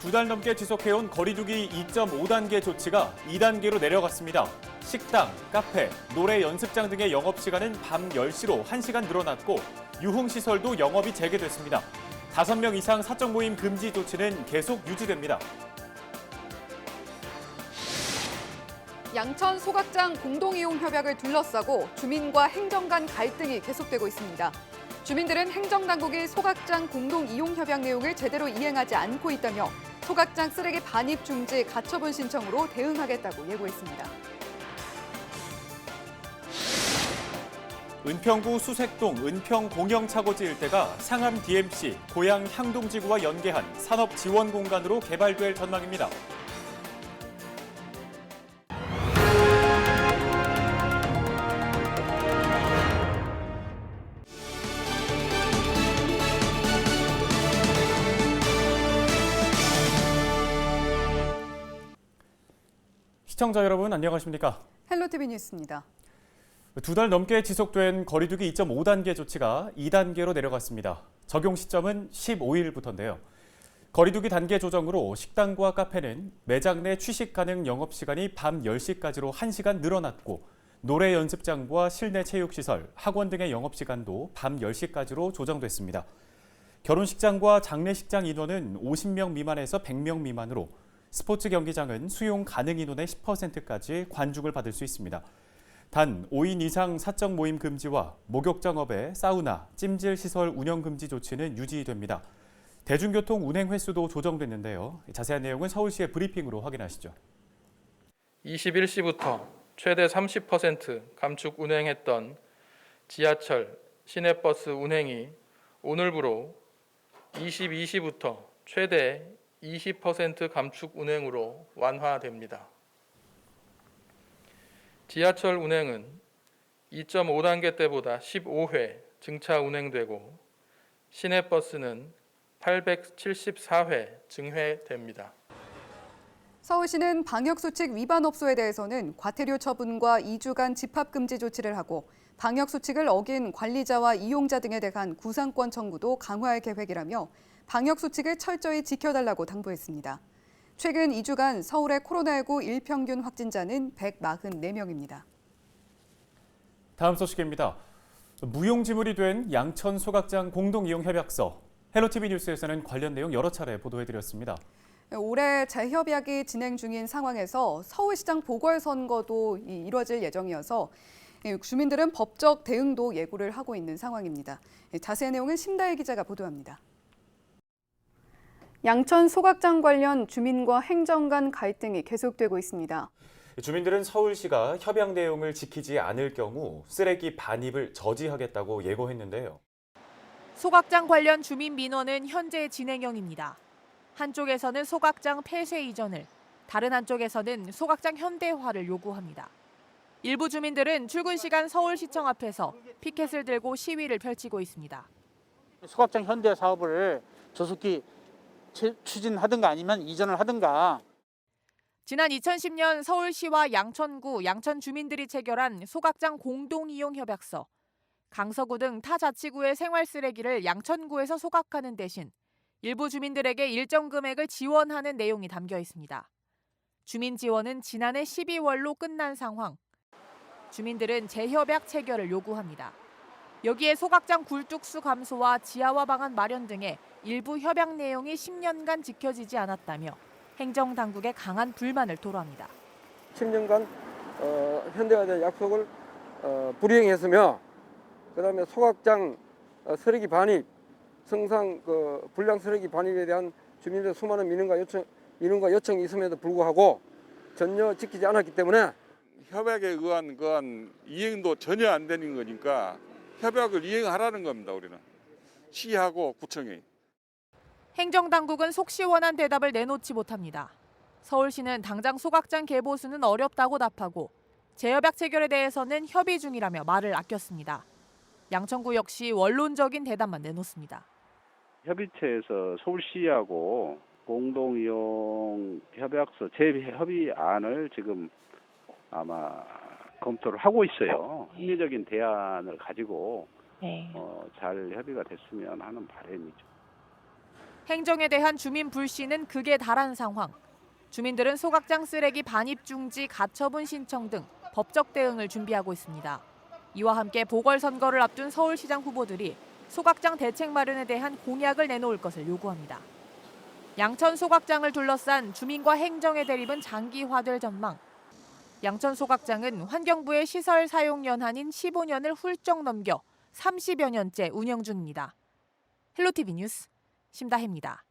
두 달 넘게 지속해온 거리두기 2.5단계 조치가 2단계로 내려갔습니다. 식당, 카페, 노래 연습장 등의 영업시간은 밤 10시로 1시간 늘어났고 유흥시설도 영업이 재개됐습니다. 5명 이상 사적 모임 금지 조치는 계속 유지됩니다. 양천 소각장 공동이용 협약을 둘러싸고 주민과 행정 간 갈등이 계속되고 있습니다. 주민들은 행정당국이 소각장 공동이용 협약 내용을 제대로 이행하지 않고 있다며 소각장 쓰레기 반입 중지 가처분 신청으로 대응하겠다고 예고했습니다. 은평구 수색동 은평공영차고지 일대가 상암 DMC, 고양 향동지구와 연계한 산업지원 공간으로 개발될 전망입니다. 시청자 여러분 안녕하십니까? 헬로티비 뉴스입니다. 두 달 넘게 지속된 거리두기 2.5단계 조치가 2단계로 내려갔습니다. 적용 시점은 15일부터인데요. 거리두기 단계 조정으로 식당과 카페는 매장 내 취식 가능 영업시간이 밤 10시까지로 1시간 늘어났고 노래 연습장과 실내 체육시설, 학원 등의 영업시간도 밤 10시까지로 조정됐습니다. 결혼식장과 장례식장 인원은 50명 미만에서 100명 미만으로 스포츠 경기장은 수용 가능 인원의 10%까지 관중을 받을 수 있습니다. 단 5인 이상 사적 모임 금지와 목욕장업의 사우나, 찜질 시설 운영 금지 조치는 유지됩니다. 대중교통 운행 횟수도 조정됐는데요. 자세한 내용은 서울시의 브리핑으로 확인하시죠. 21시부터 최대 30% 감축 운행했던 지하철, 시내버스 운행이 오늘부로 22시부터 최대 20% 감축 운행으로 완화됩니다. 지하철 운행은 2.5단계 때보다 15회 증차 운행되고 시내버스는 874회 증회됩니다. 서울시는 방역수칙 위반 업소에 대해서는 과태료 처분과 2주간 집합금지 조치를 하고 방역수칙을 어긴 관리자와 이용자 등에 대한 구상권 청구도 강화할 계획이라며 방역수칙을 철저히 지켜달라고 당부했습니다. 최근 2주간 서울의 코로나19 일평균 확진자는 144명입니다. 다음 소식입니다. 무용지물이 된 양천 소각장 공동이용협약서. 헬로티비 뉴스에서는 관련 내용 여러 차례 보도해드렸습니다. 올해 재협약이 진행 중인 상황에서 서울시장 보궐선거도 이뤄질 예정이어서 주민들은 법적 대응도 예고를 하고 있는 상황입니다. 자세한 내용은 심다혜 기자가 보도합니다. 양천 소각장 관련 주민과 행정 간 갈등이 계속되고 있습니다. 주민들은 서울시가 협약 내용을 지키지 않을 경우 쓰레기 반입을 저지하겠다고 예고했는데요. 소각장 관련 주민 민원은 현재 진행형입니다. 한쪽에서는 소각장 폐쇄 이전을, 다른 한쪽에서는 소각장 현대화를 요구합니다. 일부 주민들은 출근 시간 서울시청 앞에서 피켓을 들고 시위를 펼치고 있습니다. 소각장 현대 사업을 조속히 추진하든가 아니면 이전을 하든가. 지난 2010년 서울시와 양천구, 양천 주민들이 체결한 소각장 공동이용 협약서. 강서구 등 타 자치구의 생활 쓰레기를 양천구에서 소각하는 대신 일부 주민들에게 일정 금액을 지원하는 내용이 담겨 있습니다. 주민 지원은 지난해 12월로 끝난 상황. 주민들은 재협약 체결을 요구합니다. 여기에 소각장 굴뚝수 감소와 지하화 방안 마련 등의 일부 협약 내용이 10년간 지켜지지 않았다며 행정당국에 강한 불만을 토로합니다. 10년간 현대화된 약속을 불이행했으며 그다음에 소각장 쓰레기 반입, 성상 불량 쓰레기 반입에 대한 주민들의 수많은 민원과 요청이 있음에도 불구하고 전혀 지키지 않았기 때문에 협약에 의한 이행도 전혀 안 되는 거니까 협약을 이행하라는 겁니다. 우리는 시하고 구청이. 행정당국은 속 시원한 대답을 내놓지 못합니다. 서울시는 당장 소각장 개보수는 어렵다고 답하고 재협약 체결에 대해서는 협의 중이라며 말을 아꼈습니다. 양천구 역시 원론적인 대답만 내놓습니다. 협의체에서 서울시하고 공동이용 협약서 재협의안을 지금 아마 검토를 하고 있어요. 합리적인 대안을 가지고 잘 협의가 됐으면 하는 바람이죠. 행정에 대한 주민 불신은 극에 달한 상황. 주민들은 소각장 쓰레기 반입 중지 가처분 신청 등 법적 대응을 준비하고 있습니다. 이와 함께 보궐선거를 앞둔 서울시장 후보들이 소각장 대책 마련에 대한 공약을 내놓을 것을 요구합니다. 양천 소각장을 둘러싼 주민과 행정의 대립은 장기화될 전망. 양천 소각장은 환경부의 시설 사용 연한인 15년을 훌쩍 넘겨 30여 년째 운영 중입니다. 헬로티비 뉴스 심다혜입니다.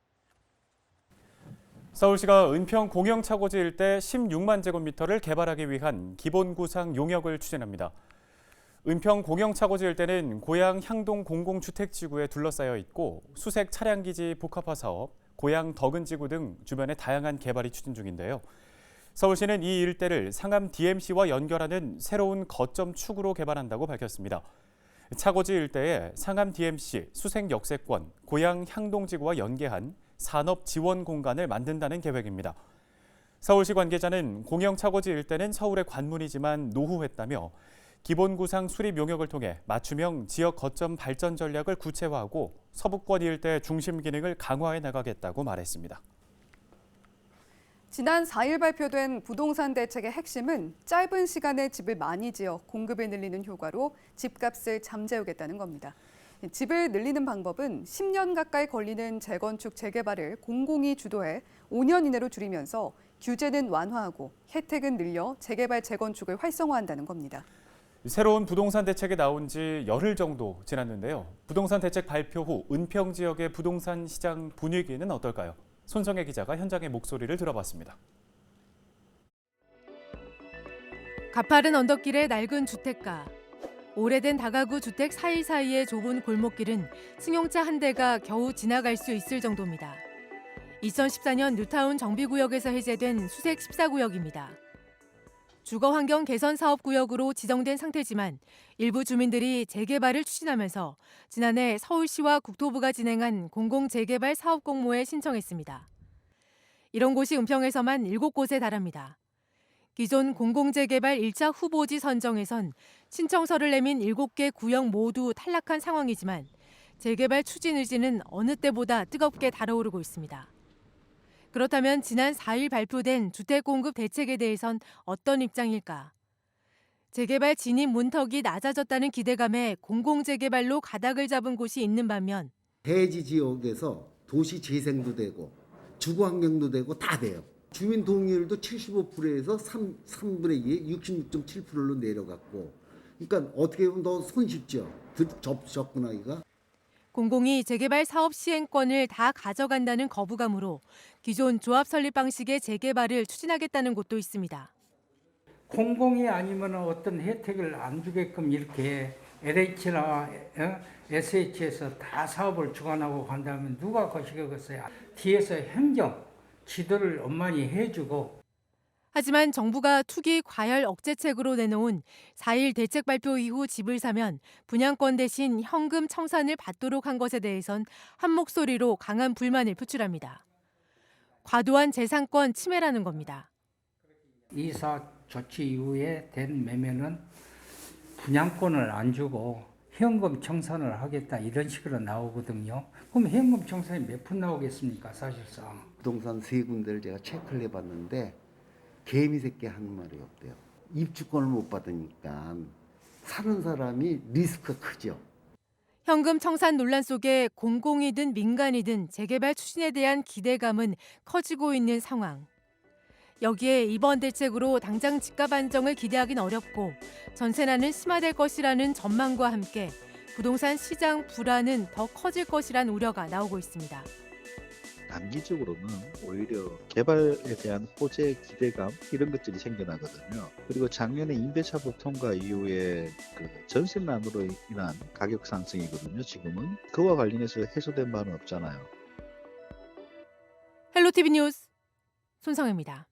서울시가 은평 공영차고지 일대 16만 제곱미터를 개발하기 위한 기본구상 용역을 추진합니다. 은평 공영차고지 일대는 고양 향동 공공주택지구에 둘러싸여 있고 수색 차량기지 복합화 사업, 고양 덕은지구 등 주변에 다양한 개발이 추진 중인데요. 서울시는 이 일대를 상암 DMC와 연결하는 새로운 거점 축으로 개발한다고 밝혔습니다. 차고지 일대에 상암 DMC, 수색 역세권, 고양 향동지구와 연계한 산업 지원 공간을 만든다는 계획입니다. 서울시 관계자는 공영 차고지 일대는 서울의 관문이지만 노후했다며 기본구상 수립 용역을 통해 맞춤형 지역 거점 발전 전략을 구체화하고 서부권 일대 중심 기능을 강화해 나가겠다고 말했습니다. 지난 4일 발표된 부동산 대책의 핵심은 짧은 시간에 집을 많이 지어 공급을 늘리는 효과로 집값을 잠재우겠다는 겁니다. 집을 늘리는 방법은 10년 가까이 걸리는 재건축 재개발을 공공이 주도해 5년 이내로 줄이면서 규제는 완화하고 혜택은 늘려 재개발 재건축을 활성화한다는 겁니다. 새로운 부동산 대책이 나온 지 열흘 정도 지났는데요. 부동산 대책 발표 후 은평 지역의 부동산 시장 분위기는 어떨까요? 손성혜 기자가 현장의 목소리를 들어봤습니다. 가파른 언덕길의 낡은 주택가, 오래된 다가구 주택 사이사이의 좁은 골목길은 승용차 한 대가 겨우 지나갈 수 있을 정도입니다. 2014년 뉴타운 정비구역에서 해제된 수색 14구역입니다. 주거환경 개선 사업구역으로 지정된 상태지만 일부 주민들이 재개발을 추진하면서 지난해 서울시와 국토부가 진행한 공공재개발 사업공모에 신청했습니다. 이런 곳이 은평에서만 7곳에 달합니다. 기존 공공재개발 1차 후보지 선정에선 신청서를 내민 7개 구역 모두 탈락한 상황이지만 재개발 추진 의지는 어느 때보다 뜨겁게 달아오르고 있습니다. 그렇다면 지난 4일 발표된 주택공급 대책에 대해선 어떤 입장일까? 재개발 진입 문턱이 낮아졌다는 기대감에 공공재개발로 가닥을 잡은 곳이 있는 반면 대지 지역에서 도시 재생도 되고 주거환경도 되고 다 돼요. 주민 동의율도 75%에서 3분의 2에 66.7%로 내려갔고, 그러니까 어떻게 보면 더 손쉽죠. 접근하기가. 공공이 재개발 사업 시행권을 다 가져간다는 거부감으로 기존 조합 설립 방식의 재개발을 추진하겠다는 곳도 있습니다. 공공이 아니면 어떤 혜택을 안 주게끔 이렇게 LH나 SH에서 다 사업을 주관하고 간다면 누가 거시겠어요? 뒤에서 행정, 지도를 엄만히 해주고. 하지만 정부가 투기 과열 억제책으로 내놓은 4일 대책 발표 이후 집을 사면 분양권 대신 현금 청산을 받도록 한 것에 대해선 한 목소리로 강한 불만을 표출합니다. 과도한 재산권 침해라는 겁니다. 이사 조치 이후에 된 매매는 분양권을 안 주고 현금 청산을 하겠다 이런 식으로 나오거든요. 그럼 현금 청산이 몇 푼 나오겠습니까, 사실상. 부동산 3군데를 제가 체크를 해봤는데 개미 새끼 하는 말이 없대요. 입주권을 못 받으니까 사는 사람이 리스크가 크죠. 현금 청산 논란 속에 공공이든 민간이든 재개발 추진에 대한 기대감은 커지고 있는 상황. 여기에 이번 대책으로 당장 집값 안정을 기대하긴 어렵고 전세난은 심화될 것이라는 전망과 함께 부동산 시장 불안은 더 커질 것이란 우려가 나오고 있습니다. 단기적으로는 오히려 개발에 대한 호재 기대감 이런 것들이 생겨나거든요. 그리고 작년에 임대차법 통과 이후에 그 전세난으로 인한 가격 상승이거든요. 지금은 그와 관련해서 해소된 바는 없잖아요. 헬로티비 뉴스 손성혜입니다.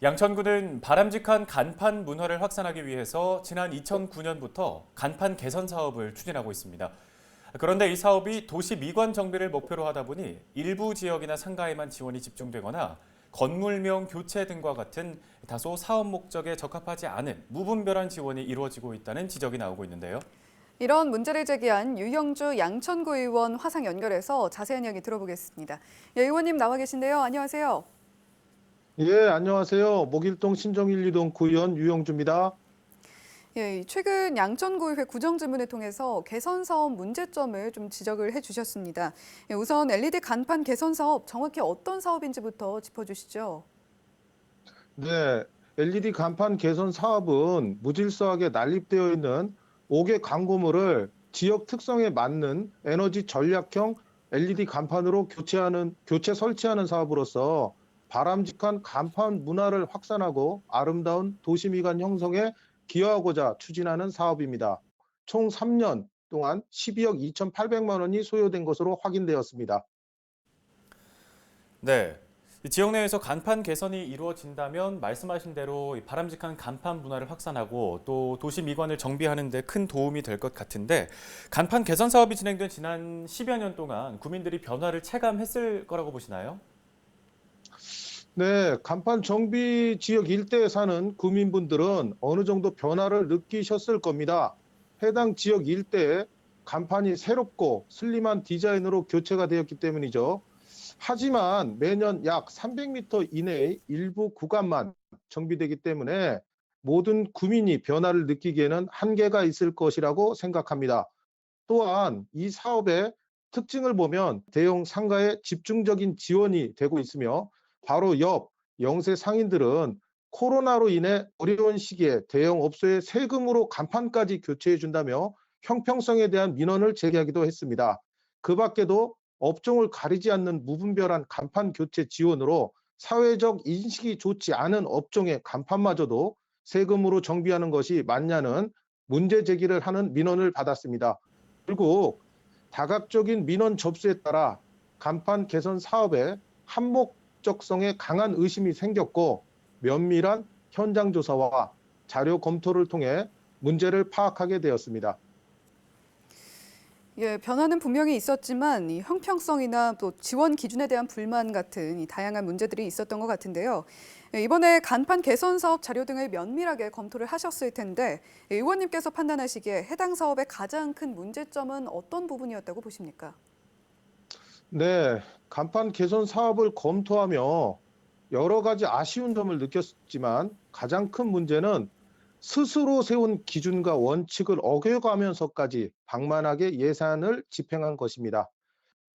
양천구는 바람직한 간판 문화를 확산하기 위해서 지난 2009년부터 간판 개선 사업을 추진하고 있습니다. 그런데 이 사업이 도시 미관 정비를 목표로 하다 보니 일부 지역이나 상가에만 지원이 집중되거나 건물명 교체 등과 같은 다소 사업 목적에 적합하지 않은 무분별한 지원이 이루어지고 있다는 지적이 나오고 있는데요. 이런 문제를 제기한 유영주 양천구 의원 화상 연결해서 자세한 이야기 들어보겠습니다. 예, 의원님 나와 계신데요. 안녕하세요. 예, 안녕하세요. 목일동 신정 1, 2동 구의원 유영주입니다. 예, 최근 양천구의회 구정질문을 통해서 개선 사업 문제점을 좀 지적을 해주셨습니다. 예, 우선 LED 간판 개선 사업 정확히 어떤 사업인지부터 짚어주시죠. 네, LED 간판 개선 사업은 무질서하게 난립되어 있는 5개 광고물을 지역 특성에 맞는 에너지 전략형 LED 간판으로 교체 설치하는 사업으로서 바람직한 간판 문화를 확산하고 아름다운 도시미관 형성에 기여하고자 추진하는 사업입니다. 총 3년 동안 12억 2,800만 원이 소요된 것으로 확인되었습니다. 네. 지역 내에서 간판 개선이 이루어진다면 말씀하신 대로 바람직한 간판 문화를 확산하고 또 도시 미관을 정비하는 데 큰 도움이 될 것 같은데 간판 개선 사업이 진행된 지난 10여 년 동안 구민들이 변화를 체감했을 거라고 보시나요? 네, 간판 정비 지역 일대에 사는 구민분들은 어느 정도 변화를 느끼셨을 겁니다. 해당 지역 일대에 간판이 새롭고 슬림한 디자인으로 교체가 되었기 때문이죠. 하지만 매년 약 300m 이내의 일부 구간만 정비되기 때문에 모든 구민이 변화를 느끼기에는 한계가 있을 것이라고 생각합니다. 또한 이 사업의 특징을 보면 대형 상가에 집중적인 지원이 되고 있으며 바로 옆 영세 상인들은 코로나로 인해 어려운 시기에 대형 업소의 세금으로 간판까지 교체해 준다며 형평성에 대한 민원을 제기하기도 했습니다. 그 밖에도 업종을 가리지 않는 무분별한 간판 교체 지원으로 사회적 인식이 좋지 않은 업종의 간판마저도 세금으로 정비하는 것이 맞냐는 문제 제기를 하는 민원을 받았습니다. 결국 다각적인 민원 접수에 따라 간판 개선 사업에 한목적성에 강한 의심이 생겼고 면밀한 현장 조사와 자료 검토를 통해 문제를 파악하게 되었습니다. 예, 변화는 분명히 있었지만 이 형평성이나 또 지원 기준에 대한 불만 같은 이 다양한 문제들이 있었던 것 같은데요. 예, 이번에 간판 개선 사업 자료 등을 면밀하게 검토를 하셨을 텐데 의원님께서 판단하시기에 해당 사업의 가장 큰 문제점은 어떤 부분이었다고 보십니까? 네, 간판 개선 사업을 검토하며 여러 가지 아쉬운 점을 느꼈지만 가장 큰 문제는 스스로 세운 기준과 원칙을 어겨가면서까지 방만하게 예산을 집행한 것입니다.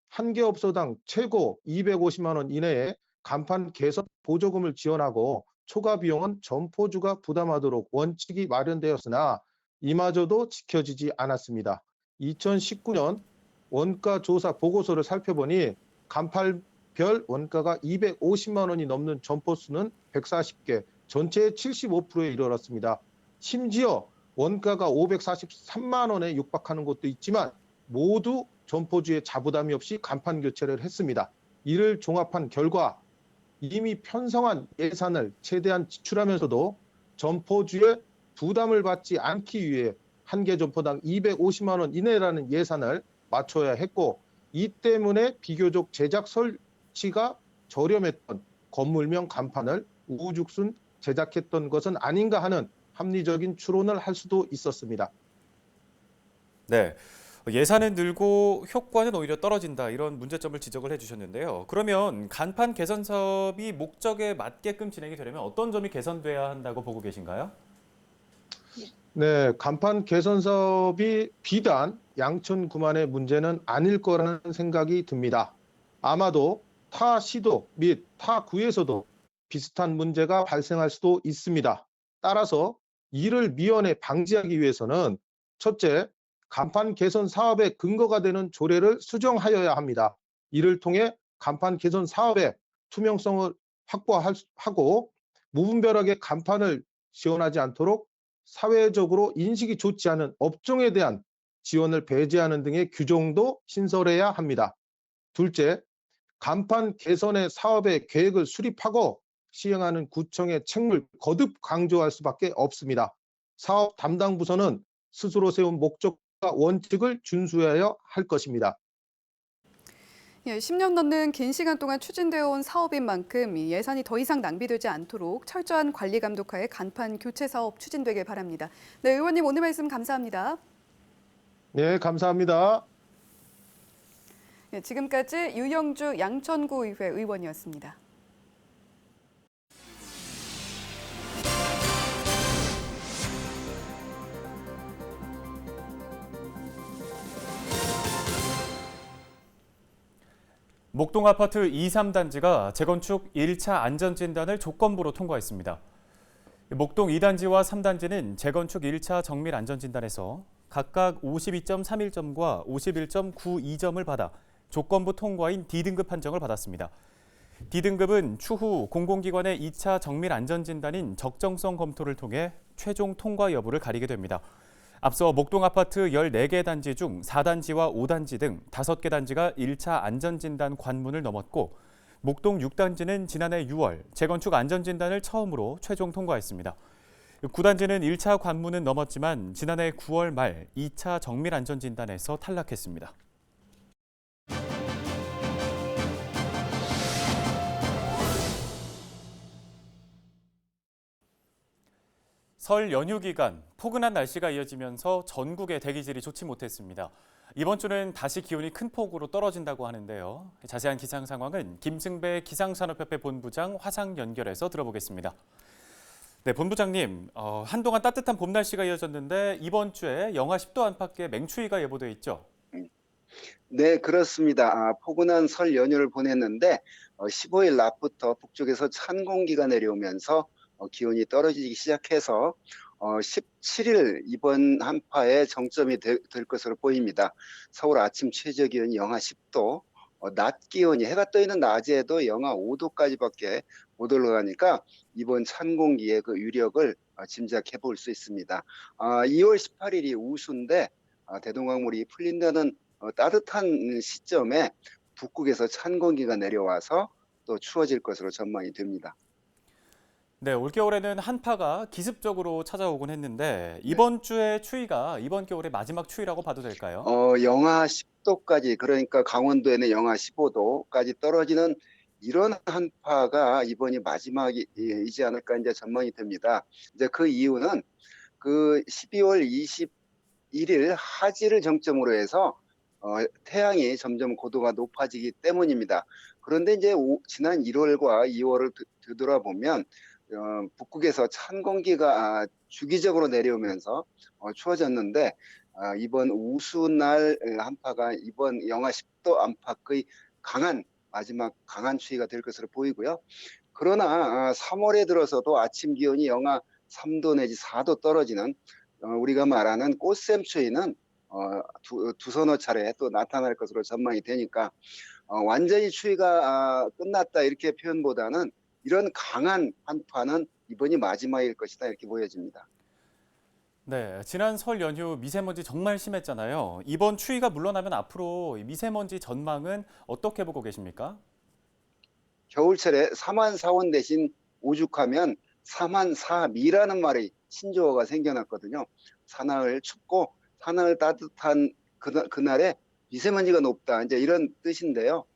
한 개 업소당 최고 250만 원 이내에 간판 개선 보조금을 지원하고 초과 비용은 점포주가 부담하도록 원칙이 마련되었으나 이마저도 지켜지지 않았습니다. 2019년 원가 조사 보고서를 살펴보니 간판별 원가가 250만 원이 넘는 점포 수는 140개, 전체의 75%에 이르렀습니다. 심지어 원가가 543만 원에 육박하는 곳도 있지만 모두 점포주의 자부담이 없이 간판 교체를 했습니다. 이를 종합한 결과 이미 편성한 예산을 최대한 지출하면서도 점포주의 부담을 받지 않기 위해 한 개 점포당 250만 원 이내라는 예산을 맞춰야 했고 이 때문에 비교적 제작 설치가 저렴했던 건물명 간판을 우후죽순 제작했던 것은 아닌가 하는 합리적인 추론을 할 수도 있었습니다. 네. 예산은 늘고 효과는 오히려 떨어진다 이런 문제점을 지적을 해주셨는데요. 그러면 간판 개선 사업이 목적에 맞게끔 진행이 되려면 어떤 점이 개선돼야 한다고 보고 계신가요? 네, 간판 개선 사업이 비단 양천구만의 문제는 아닐 거라는 생각이 듭니다. 아마도 타 시도 및 타 구에서도 비슷한 문제가 발생할 수도 있습니다. 따라서 이를 미연에 방지하기 위해서는 첫째, 간판 개선 사업의 근거가 되는 조례를 수정하여야 합니다. 이를 통해 간판 개선 사업의 투명성을 확보하고 무분별하게 간판을 지원하지 않도록 사회적으로 인식이 좋지 않은 업종에 대한 지원을 배제하는 등의 규정도 신설해야 합니다. 둘째, 간판 개선의 사업의 계획을 수립하고 시행하는 구청의 책무를 거듭 강조할 수밖에 없습니다. 사업 담당 부서는 스스로 세운 목적과 원칙을 준수해야 할 것입니다. 예, 10년 넘는 긴 시간 동안 추진되어 온 사업인 만큼 이 예산이 더 이상 낭비되지 않도록 철저한 관리 감독하에 간판 교체 사업 추진되길 바랍니다. 네, 의원님 오늘 말씀 감사합니다. 네, 감사합니다. 예, 지금까지 유영주 양천구 의회 의원이었습니다. 목동 아파트 2, 3단지가 재건축 1차 안전진단을 조건부로 통과했습니다. 목동 2단지와 3단지는 재건축 1차 정밀 안전진단에서 각각 52.31점과 51.92점을 받아 조건부 통과인 D등급 판정을 받았습니다. D등급은 추후 공공기관의 2차 정밀 안전진단인 적정성 검토를 통해 최종 통과 여부를 가리게 됩니다. 앞서 목동 아파트 14개 단지 중 4단지와 5단지 등 5개 단지가 1차 안전진단 관문을 넘었고 목동 6단지는 지난해 6월 재건축 안전진단을 처음으로 최종 통과했습니다. 9단지는 1차 관문은 넘었지만 지난해 9월 말 2차 정밀 안전진단에서 탈락했습니다. 설 연휴 기간 포근한 날씨가 이어지면서 전국의 대기질이 좋지 못했습니다. 이번 주는 다시 기온이 큰 폭으로 떨어진다고 하는데요. 자세한 기상 상황은 김승배 기상산업협회 본부장 화상 연결해서 들어보겠습니다. 네, 본부장님, 한동안 따뜻한 봄 날씨가 이어졌는데 이번 주에 영하 10도 안팎의 맹추위가 예보돼 있죠? 네, 그렇습니다. 포근한 설 연휴를 보냈는데 15일 낮부터 북쪽에서 찬 공기가 내려오면서 기온이 떨어지기 시작해서 17일 이번 한파의 정점이 될 것으로 보입니다. 서울 아침 최저 기온이 영하 10도, 낮 기온이 해가 떠 있는 낮에도 영하 5도까지밖에 못 올라가니까 이번 찬 공기의 그 위력을 짐작해 볼 수 있습니다. 2월 18일이 우수인데 대동강물이 풀린다는 따뜻한 시점에 북극에서 찬 공기가 내려와서 또 추워질 것으로 전망이 됩니다. 네, 올겨울에는 한파가 기습적으로 찾아오곤 했는데 이번 주의 추위가 이번 겨울의 마지막 추위라고 봐도 될까요? 영하 10도까지, 그러니까 강원도에는 영하 15도까지 떨어지는 이런 한파가 이번이 마지막이지 않을까 이제 전망이 됩니다. 이제 그 이유는 그 12월 21일 하지를 정점으로 해서 태양이 점점 고도가 높아지기 때문입니다. 그런데 이제 지난 1월과 2월을 되돌아보면 북극에서 찬 공기가 주기적으로 내려오면서 추워졌는데 이번 우수날 한파가 이번 영하 10도 안팎의 마지막 강한 추위가 될 것으로 보이고요. 그러나 3월에 들어서도 아침 기온이 영하 3도 내지 4도 떨어지는 우리가 말하는 꽃샘 추위는 두서너 차례 또 나타날 것으로 전망이 되니까 완전히 추위가 끝났다 이렇게 표현보다는 이런 강한 한파는 이번이 마지막일 것이다 이렇게 보여집니다. 네, 지난 설 연휴 미세먼지 정말 심했잖아요. 이번 추위가 물러나면 앞으로 미세먼지 전망은 어떻게 보고 계십니까? 겨울철에 사만사원 대신 오죽하면 사만사미라는 말이 신조어가 생겨났거든요. 사나흘 춥고 사나흘 따뜻한 그날에 미세먼지가 높다 이제 이런 뜻인데요.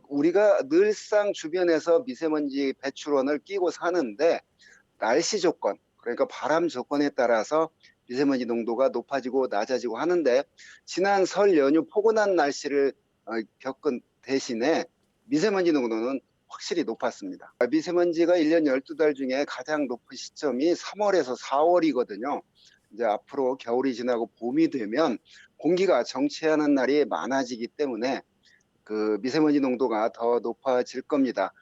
우리가 늘상 주변에서 미세먼지 배출원을 끼고 사는데 날씨 조건, 그러니까 바람 조건에 따라서 미세먼지 농도가 높아지고 낮아지고 하는데 지난 설 연휴 포근한 날씨를 겪은 대신에 미세먼지 농도는 확실히 높았습니다. 미세먼지가 1년 12달 중에 가장 높은 시점이 3월에서 4월이거든요. 이제 앞으로 겨울이 지나고 봄이 되면 공기가 정체하는 날이 많아지기 때문에 그 미세먼지 농도가 더 높아질 겁니다.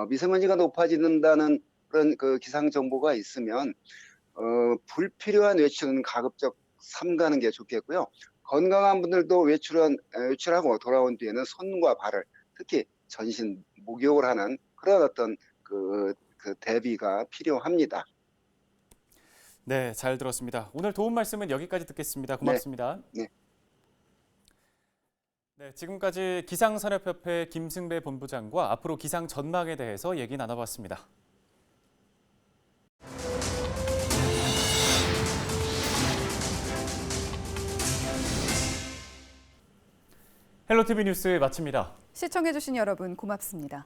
미세먼지가 높아진다는 그런 그 기상 정보가 있으면 불필요한 외출은 가급적 삼가는 게 좋겠고요. 건강한 분들도 외출하고 돌아온 뒤에는 손과 발을 특히 전신 목욕을 하는 그런 어떤 그 대비가 필요합니다. 네, 잘 들었습니다. 오늘 도움 말씀은 여기까지 듣겠습니다. 고맙습니다. 네. 네, 지금까지 기상산업협회 김승배 본부장과 앞으로 기상 전망에 대해서 얘기 나눠봤습니다. 헬로티비 뉴스 마칩니다. 시청해주신 여러분 고맙습니다.